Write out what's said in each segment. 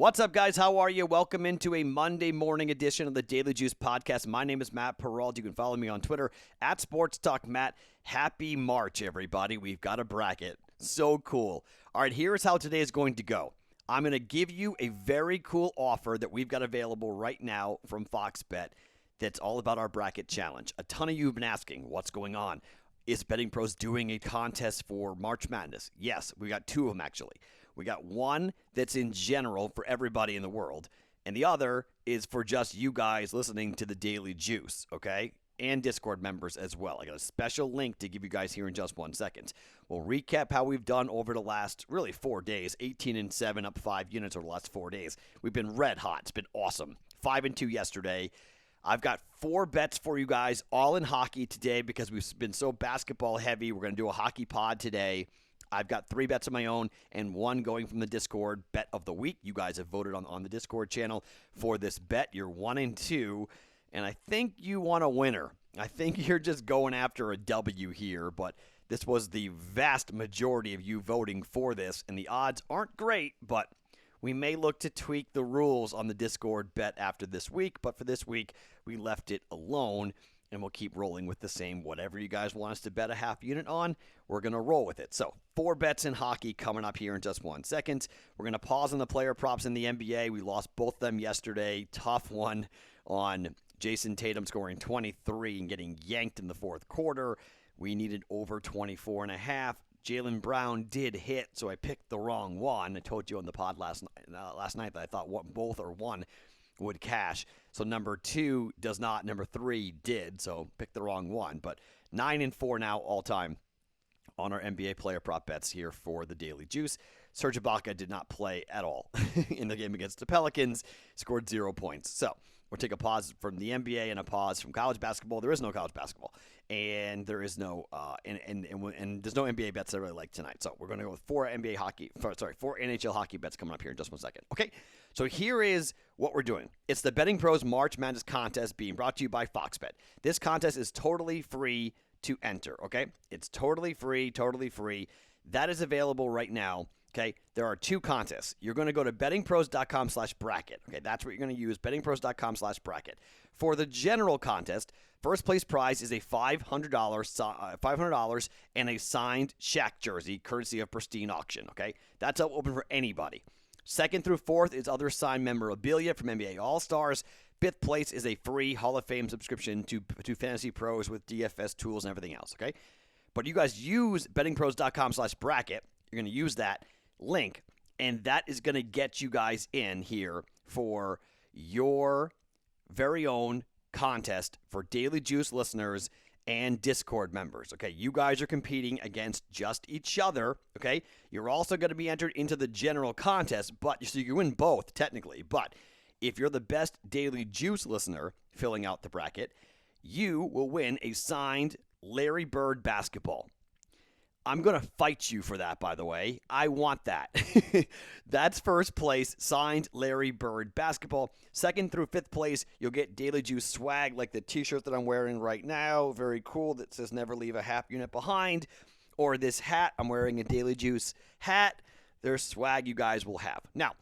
What's up, guys? How are you? Welcome into a Monday morning edition of the Daily Juice podcast. My name is Matt Perrault. You can follow me on Twitter at Sports Talk Matt. Happy March, everybody. We've got a bracket. So cool. All right, here's how today is going to go. I'm going to give you a very cool offer that we've got available right now from Fox Bet that's all about our bracket challenge. A ton of you have been asking, what's going on? Is BettingPros doing a contest for March Madness? Yes, we got two of them, actually. We got one that's in general for everybody in the world, and the other is for just you guys listening to the Daily Juice, okay? And Discord members as well. I got a special link to give you guys here in just 1 second. We'll recap how we've done over the last, really, 4 days. 18-7, up 5 units over the last 4 days. We've been red hot. It's been awesome. 5-2 yesterday. I've got 4 bets for you guys, all in hockey today because we've been so basketball heavy. We're going to do a hockey pod today. I've got 3 bets of my own and 1 going from the Discord bet of the week. You guys have voted on the Discord channel for this bet. You're 1 and 2, and I think you want a winner. I think you're just going after a W here, but this was the vast majority of you voting for this, and the odds aren't great, but we may look to tweak the rules on the Discord bet after this week, but for this week, we left it alone. And we'll keep rolling with the same. Whatever you guys want us to bet a half unit on, we're going to roll with it. So 4 bets in hockey coming up here in just 1 second. We're going to pause on the player props in the NBA. We lost both them yesterday. Tough one on Jason Tatum scoring 23 and getting yanked in the fourth quarter. We needed over 24.5. Jaylen Brown did hit, so I picked the wrong one. I told you on the pod last night that I thought both or one would cash. So number 2 does not. Number 3 did. So pick the wrong one. But 9 and 4 now all time on our NBA player prop bets here for the Daily Juice. Serge Ibaka did not play at all in the game against the Pelicans. Scored 0 points. So we'll take a pause from the NBA and a pause from college basketball. There is no college basketball, and there is no and there's no NBA bets that I really like tonight. So we're going to go with 4 NHL hockey bets coming up here in just 1 second. Okay, so here is what we're doing. It's the BettingPros March Madness contest being brought to you by Fox Bet. This contest is totally free to enter. Okay, it's totally free. That is available right now. Okay, there are 2 contests. You're going to go to bettingpros.com/bracket. Okay, that's what you're going to use, bettingpros.com/bracket. For the general contest, first place prize is a $500 and a signed Shaq jersey, courtesy of Pristine Auction. Okay, that's open for anybody. Second through fourth is other signed memorabilia from NBA All-Stars. 5th place is a free Hall of Fame subscription to Fantasy Pros with DFS tools and everything else. Okay, but you guys use bettingpros.com/bracket. You're going to use that link, and that is going to get you guys in here for your very own contest for Daily Juice listeners and Discord members. Okay, you guys are competing against just each other. Okay, you're also going to be entered into the general contest, but so you win both technically. But if you're the best Daily Juice listener filling out the bracket, you will win a signed Larry Bird basketball. I'm going to fight you for that, by the way. I want that. That's first place, signed Larry Bird basketball. Second through 5th place, you'll get Daily Juice swag, like the t-shirt that I'm wearing right now. Very cool, that says never leave a half unit behind. Or this hat. I'm wearing a Daily Juice hat. There's swag you guys will have. Now,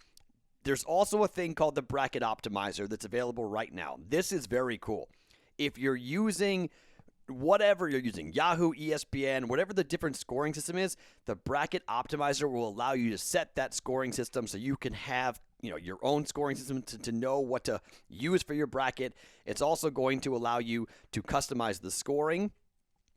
there's also a thing called the Bracket Optimizer that's available right now. This is very cool. If you're using whatever you're using, Yahoo, ESPN, whatever the different scoring system is, the Bracket Optimizer will allow you to set that scoring system so you can have your own scoring system to know what to use for your bracket. It's also going to allow you to customize the scoring.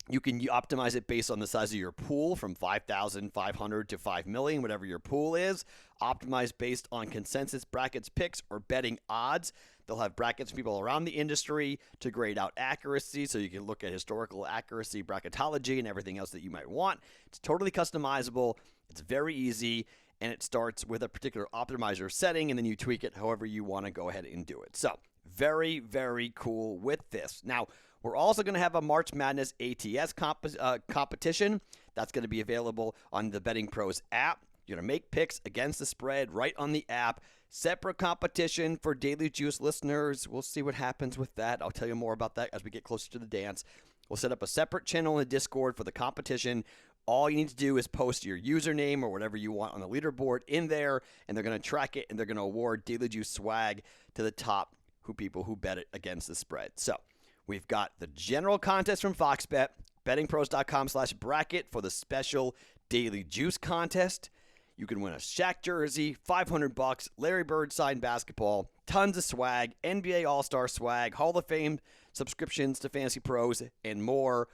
You can optimize it based on the size of your pool from 5,500 to 5 million, whatever your pool is. Optimized based on consensus brackets picks or betting odds. They'll have brackets from people around the industry to grade out accuracy, so you can look at historical accuracy, bracketology, and everything else that you might want. It's totally customizable. It's very easy, and it starts with a particular optimizer setting, and then you tweak it however you want to go ahead and do it. So very, very cool with this. Now, we're also going to have a March Madness ATS competition. That's going to be available on the BettingPros app. You're going to make picks against the spread right on the app. Separate competition for Daily Juice listeners. We'll see what happens with that. I'll tell you more about that as we get closer to the dance. We'll set up a separate channel in the Discord for the competition. All you need to do is post your username or whatever you want on the leaderboard in there, and they're going to track it, and they're going to award Daily Juice swag to the top people who bet it against the spread. So we've got the general contest from Fox Bet, bettingpros.com/bracket for the special Daily Juice contest. You can win a Shaq jersey, $500, Larry Bird signed basketball, tons of swag, NBA All-Star swag, Hall of Fame subscriptions to Fantasy Pros, and more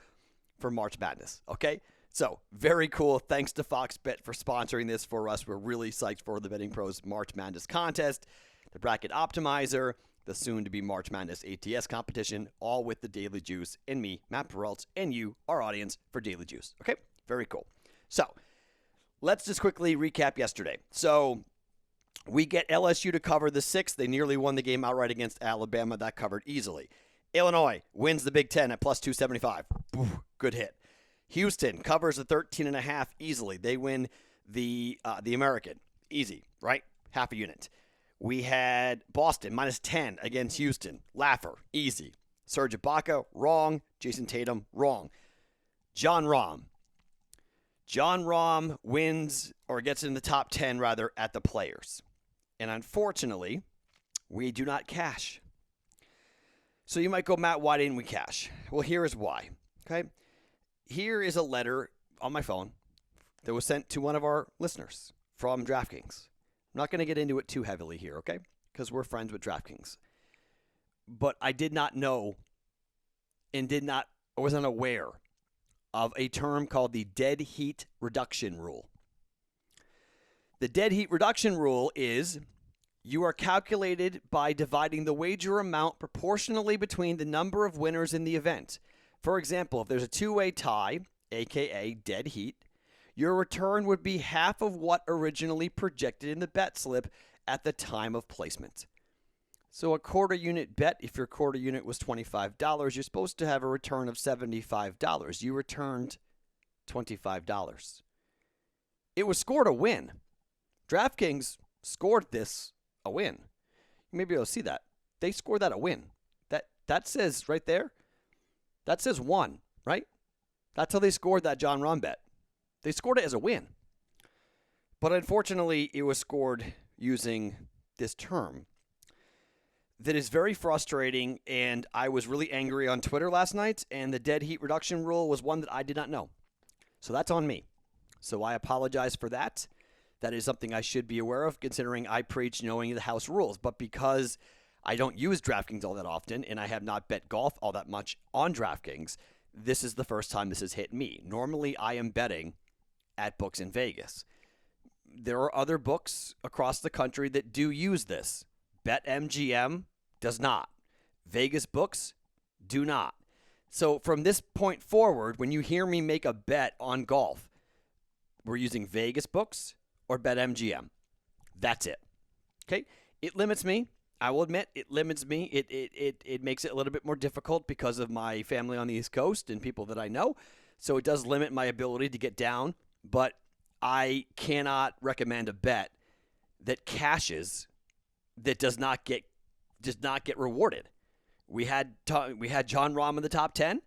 for March Madness, okay? So, very cool. Thanks to Fox Bet for sponsoring this for us. We're really psyched for the Betting Pros March Madness contest, the Bracket Optimizer, the soon-to-be March Madness ATS competition, all with the Daily Juice and me, Matt Peralta, and you, our audience, for Daily Juice. Okay? Very cool. So, let's just quickly recap yesterday. So, we get LSU to cover the 6. They nearly won the game outright against Alabama. That covered easily. Illinois wins the Big Ten at plus 275. Good hit. Houston covers the 13.5 easily. They win the American. Easy, right? Half a unit. We had Boston minus 10 against Houston. Laugher, easy. Serge Ibaka, wrong. Jason Tatum, wrong. John Rahm. John Rahm wins, or gets in the top 10, rather, at the Players. And unfortunately, we do not cash. So you might go, Matt, why didn't we cash? Well, here is why, okay? Here is a letter on my phone that was sent to one of our listeners from DraftKings. I'm not going to get into it too heavily here, okay? Because we're friends with DraftKings. But I did not know and was unaware of a term called the dead heat reduction rule. The dead heat reduction rule is you are calculated by dividing the wager amount proportionally between the number of winners in the event. For example, if there's a two-way tie, aka dead heat, your return would be half of what originally projected in the bet slip at the time of placement. So a quarter unit bet, if your quarter unit was $25, you're supposed to have a return of $75. You returned $25. It was scored a win. DraftKings scored this a win. You may be able to see that. They scored that a win. That says right there, that says 1, right? That's how they scored that John Rahm bet. They scored it as a win. But unfortunately, it was scored using this term. That is very frustrating, and I was really angry on Twitter last night, and the dead heat reduction rule was one that I did not know. So that's on me. So I apologize for that. That is something I should be aware of, considering I preach knowing the house rules. But because I don't use DraftKings all that often, and I have not bet golf all that much on DraftKings, this is the first time this has hit me. Normally, I am betting at books in Vegas. There are other books across the country that do use this. BetMGM does not. Vegas books do not. So from this point forward, when you hear me make a bet on golf, we're using Vegas books or BetMGM. That's it. Okay? It limits me. I will admit, it limits me. It makes it a little bit more difficult because of my family on the East Coast and people that I know. So it does limit my ability to get down. But I cannot recommend a bet that cashes that does not get rewarded. We had John Rahm in the top 10.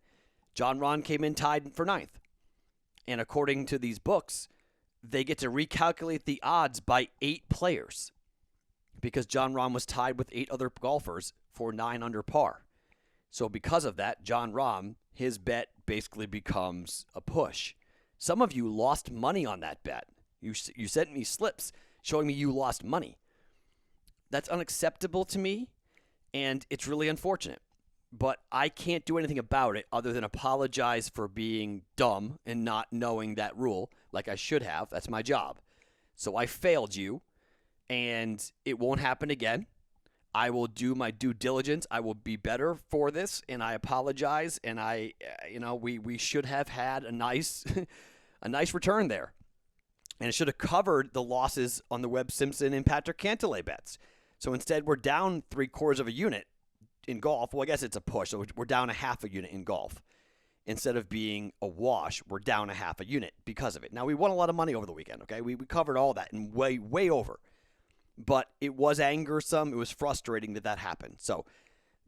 John Rahm came in tied for 9th. And according to these books, they get to recalculate the odds by 8 players because John Rahm was tied with 8 other golfers for 9 under par. So because of that, John Rahm, his bet basically becomes a push. Some of you lost money on that bet. You sent me slips showing me you lost money. That's unacceptable to me, and it's really unfortunate. But I can't do anything about it other than apologize for being dumb and not knowing that rule like I should have. That's my job. So I failed you, and it won't happen again. I will do my due diligence. I will be better for this, and I apologize. And we should have had a nice return there, and it should have covered the losses on the Webb Simpson and Patrick Cantlay bets. So instead, we're down 3/4 of a unit in golf. Well, I guess it's a push, so we're down a half a unit in golf. Instead of being a wash, we're down a half a unit because of it. Now, we won a lot of money over the weekend, okay? We covered all that and way over. But it was angersome. It was frustrating that happened. So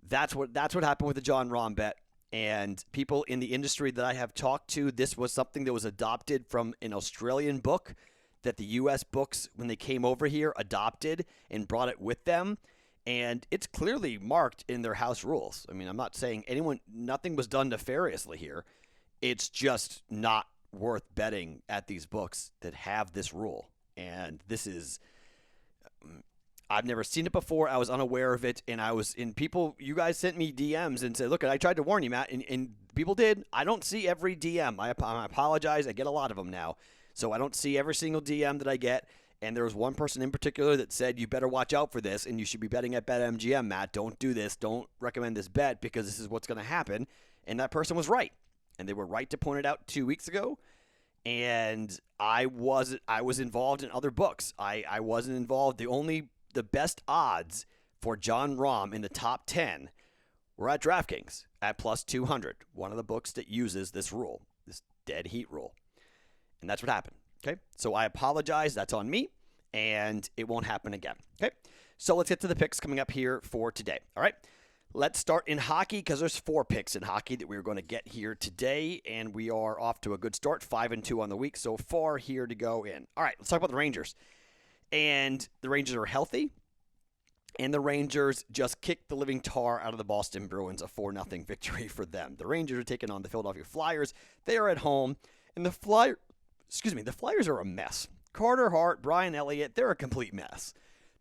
that's what happened with the John Rahm bet. And people in the industry that I have talked to, this was something that was adopted from an Australian book that the U.S. books, when they came over here, adopted and brought it with them. And it's clearly marked in their house rules. I mean, I'm not saying nothing was done nefariously here. It's just not worth betting at these books that have this rule. And this is, I've never seen it before. I was unaware of it. And you guys sent me DMs and said, look, I tried to warn you, Matt. And people did. I don't see every DM. I apologize. I get a lot of them now. So I don't see every single DM that I get. And there was one person in particular that said, you better watch out for this, and you should be betting at BetMGM, Matt. Don't do this. Don't recommend this bet because this is what's going to happen. And that person was right. And they were right to point it out 2 weeks ago. And I was involved in other books. I wasn't involved. The best odds for John Rahm in the top 10 were at DraftKings at plus 200, one of the books that uses this rule, this dead heat rule. And that's what happened. Okay, so I apologize. That's on me, and it won't happen again. Okay, so let's get to the picks coming up here for today. All right, let's start in hockey because there's 4 picks in hockey that we're going to get here today, and we are off to a good start, 5-2 on the week so far here to go in. All right, let's talk about the Rangers. And the Rangers are healthy, and the Rangers just kicked the living tar out of the Boston Bruins, a 4-0 victory for them. The Rangers are taking on the Philadelphia Flyers. They are at home, and the Flyers are a mess. Carter Hart, Brian Elliott, they're a complete mess.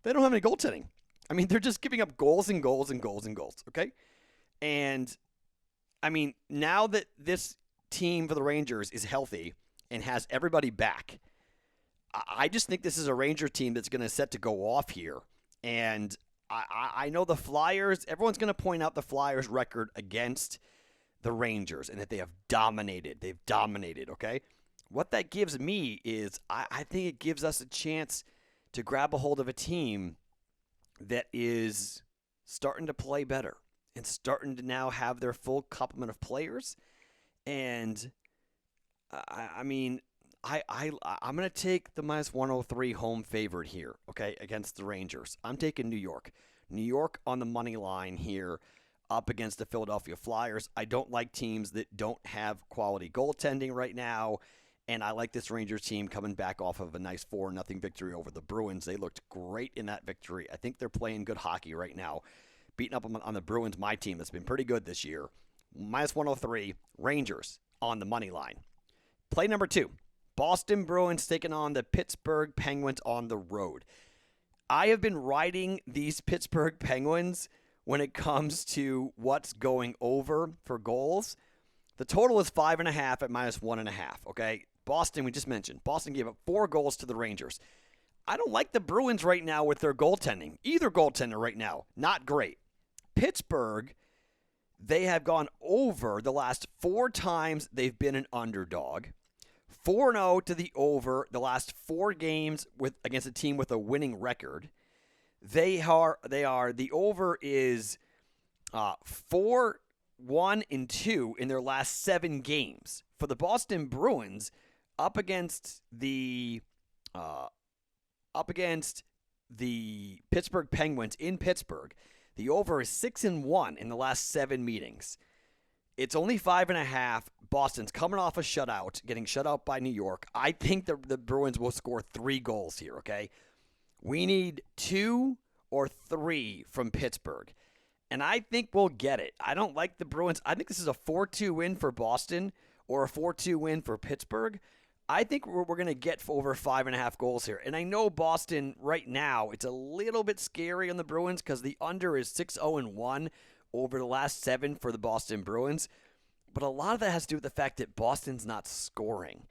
They don't have any goaltending. I mean, they're just giving up goals and goals and goals and goals, okay? And, I mean, now that this team for the Rangers is healthy and has everybody back, I just think this is a Ranger team that's going to set to go off here. And I know the Flyers, everyone's going to point out the Flyers' record against the Rangers and that they have dominated. They've dominated, okay? What that gives me is I think it gives us a chance to grab a hold of a team that is starting to play better and starting to now have their full complement of players. And, I'm going to take the minus 103 home favorite here, okay, against the Rangers. I'm taking New York. New York on the money line here up against the Philadelphia Flyers. I don't like teams that don't have quality goaltending right now. And I like this Rangers team coming back off of a nice 4-0 victory over the Bruins. They looked great in that victory. I think they're playing good hockey right now. Beating up on the Bruins, my team that's been pretty good this year. Minus 103, Rangers on the money line. Play number 2, Boston Bruins taking on the Pittsburgh Penguins on the road. I have been riding these Pittsburgh Penguins when it comes to what's going over for goals. The total is 5.5 at minus 1.5, okay? Boston, we just mentioned. Boston gave up 4 goals to the Rangers. I don't like the Bruins right now with their goaltending. Either goaltender right now, not great. Pittsburgh, they have gone over the last 4 times they've been an underdog. 4-0 to the over the last 4 games against a team with a winning record. The over is 4-1-2 in their last 7 games. For the Boston Bruins, up against the Pittsburgh Penguins in Pittsburgh, the over is 6-1 in the last 7 meetings. It's only 5.5. Boston's coming off a shutout, getting shut out by New York. I think the Bruins will score 3 goals here, okay? We need 2 or 3 from Pittsburgh. And I think we'll get it. I don't like the Bruins. I think this is a 4-2 win for Boston or a 4-2 win for Pittsburgh. I think we're going to get over 5.5 goals here. And I know Boston right now, it's a little bit scary on the Bruins because the under is 6-0-1 over the last 7 for the Boston Bruins. But a lot of that has to do with the fact that Boston's not scoring.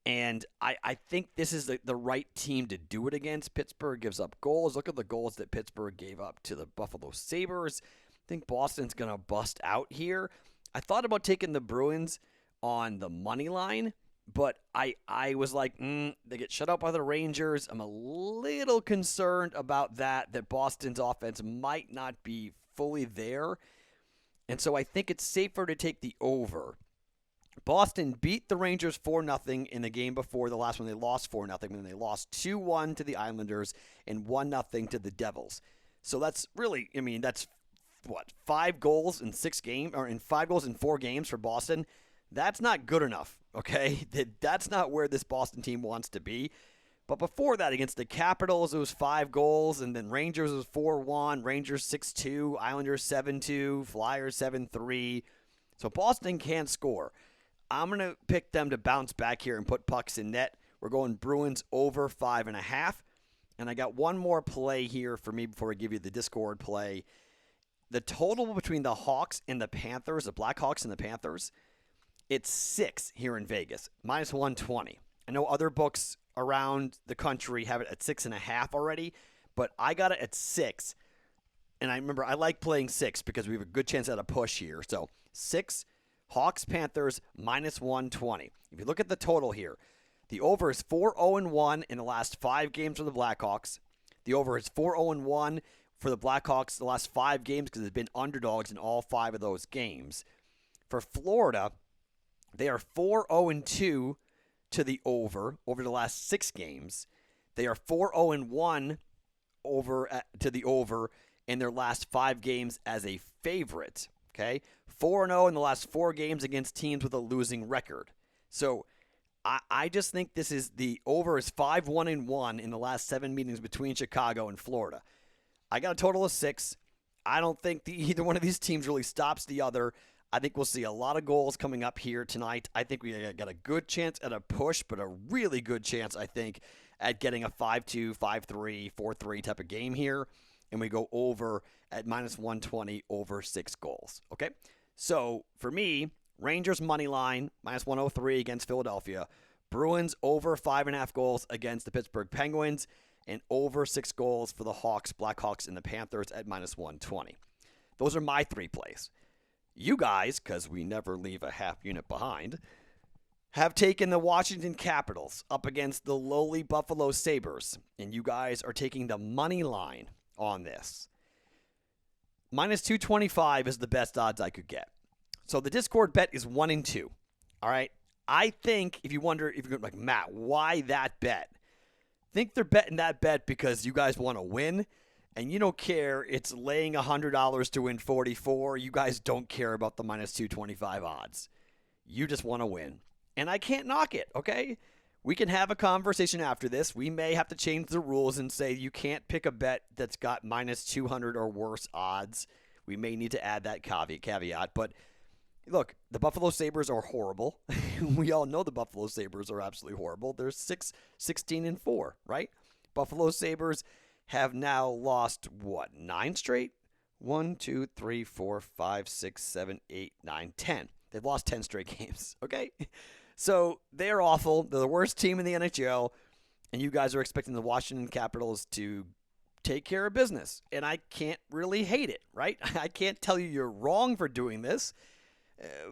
And I think this is the right team to do it against. Pittsburgh gives up goals. Look at the goals that Pittsburgh gave up to the Buffalo Sabres. I think Boston's going to bust out here. I thought about taking the Bruins on the money line, but I was like, they get shut out by the Rangers. I'm a little concerned about that Boston's offense might not be fully there. And so I think it's safer to take the over. Boston beat the Rangers 4-0 in the game before the last one. They lost 4-0, and they lost 2-1 to the Islanders and 1-0 to the Devils. So that's really, that's 5 goals in 6 games, or in 5 goals in 4 games for Boston. That's not good enough, okay? That's not where this Boston team wants to be. But before that, against the Capitals, it was 5 goals, and then Rangers was 4-1, Rangers 6-2, Islanders 7-2, Flyers 7-3. So Boston can't score. I'm going to pick them to bounce back here and put pucks in net. We're going Bruins over 5.5. And I got one more play here for me before I give you the Discord play. The total between the Hawks and the Panthers, the Blackhawks and the Panthers, it's 6 here in Vegas, minus 120. I know other books around the country have it at 6.5 already, but I got it at 6. And I remember I like playing 6 because we have a good chance at a push here. So 6, Hawks, Panthers, minus 120. If you look at the total here, the over is 4-0-1 in the last 5 games for the Blackhawks. The over is 4-0-1 for the Blackhawks the last 5 games because they've been underdogs in all 5 of those games. For Florida, they are 4-0-2 to the over the last 6 games. They are 4-0-1 to the over in their last 5 games as a favorite. Okay, 4-0 in the last 4 games against teams with a losing record. So I just think the over is 5-1-1 in the last 7 meetings between Chicago and Florida. I got a total of 6. I don't think either one of these teams really stops the other. I think we'll see a lot of goals coming up here tonight. I think we got a good chance at a push, but a really good chance, I think, at getting a 5-2, 5-3, 4-3 type of game here. And we go over at minus 120 over 6 goals. Okay? So for me, Rangers money line, minus 103 against Philadelphia. Bruins over 5.5 goals against the Pittsburgh Penguins. And over 6 goals for the Hawks, Blackhawks, and the Panthers at minus 120. Those are my 3 plays. You guys, because we never leave a half unit behind, have taken the Washington Capitals up against the lowly Buffalo Sabres. And you guys are taking the money line on this. Minus 225 is the best odds I could get. So the Discord bet is 1-2. All right. I think if you're like, Matt, why that bet? Think they're betting that bet because you guys want to win and you don't care. It's laying $100 to win 44. You guys don't care about the minus 225 odds. You just want to win. And I can't knock it, okay? We can have a conversation after this. We may have to change the rules and say you can't pick a bet that's got minus 200 or worse odds. We may need to add that caveat. But look, the Buffalo Sabres are horrible. We all know the Buffalo Sabres are absolutely horrible. They're 16-4, right? Buffalo Sabres have now lost, 9 straight? 1, 2, 3, 4, 5, 6, 7, 8, 9, 10. They've lost 10 straight games, okay? So they're awful. They're the worst team in the NHL, and you guys are expecting the Washington Capitals to take care of business. And I can't really hate it, right? I can't tell you you're wrong for doing this.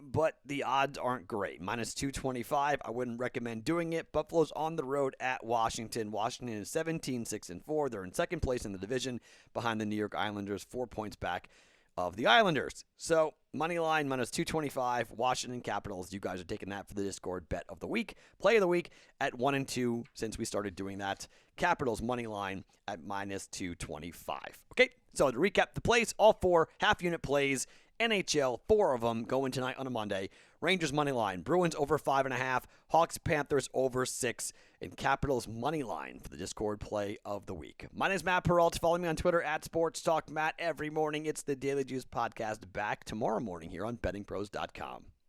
But the odds aren't great. Minus 225, I wouldn't recommend doing it. Buffalo's on the road at Washington. Washington is 17-6-4. They're in second place in the division behind the New York Islanders, 4 points back of the Islanders. So, money line, minus 225, Washington Capitals. You guys are taking that for the Discord bet of the week. Play of the week at 1-2 since we started doing that. Capitals money line at minus 225. Okay, so to recap the plays, all 4 half-unit plays. NHL, 4 of them going tonight on a Monday. Rangers money line, Bruins over 5.5, Hawks, Panthers over 6, and Capitals money line for the Discord play of the week. My name is Matt Peralta. Follow me on Twitter at SportsTalkMatt every morning. It's the Daily Juice podcast back tomorrow morning here on BettingPros.com.